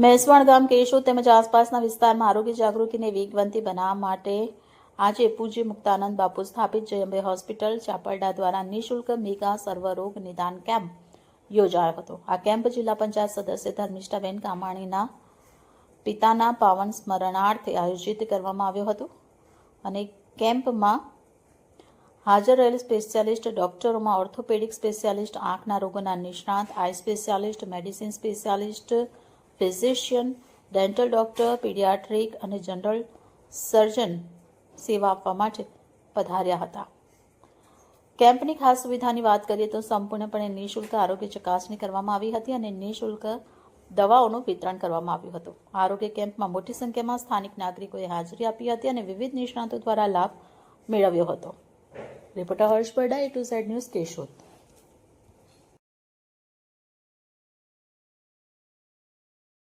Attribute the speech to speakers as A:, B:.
A: મેસવાણ ગામ કેશોદ તેમજ આસપાસના વિસ્તારમાં આરોગ્ય જાગૃતિને વેગવંતી બનાવવા માટે આજે પૂજ્ય મુક્તાનંદ બાપુ સ્થાપિત જય અંબે હોસ્પિટલ ચાપરડા દ્વારા નિઃશુલ્ક મેગા સર્વરોગ નિદાન કેમ્પ યોજાયો હતો. આ કેમ્પ જિલ્લા પંચાયત સદસ્ય ધર્મિષ્ઠાબેન કામાણીના પિતાના પાવન સ્મરણાર્થે આયોજિત કરવામાં આવ્યો હતો અને કેમ્પમાં હાજર રહેલ સ્પેશિયાલિસ્ટ ડોક્ટરોમાં ઓર્થોપેડિક સ્પેશિયાલિસ્ટ, આંખના રોગોના નિષ્ણાત, eye specialist, medicine specialist, physician, dental doctor, paediatric અને જનરલ સર્જન સેવા આપવા માટે પધાર્યા હતા. કેમ્પની ખાસ સુવિધાની વાત કરીએ તો સંપૂર્ણપણે નિઃશુલ્ક આરોગ્ય ચકાસણી કરવામાં આવી હતી અને નિઃશુલ્ક દવાઓનું વિતરણ કરવામાં આવ્યું હતું. આરોગ્ય કેમ્પમાં મોટી સંખ્યામાં સ્થાનિક નાગરિકોએ હાજરી આપી હતી અને વિવિધ નિષ્ણાતો દ્વારા લાભ મેળવ્યો હતો. Reporter Harsh Barda, A to Z news, Keshod.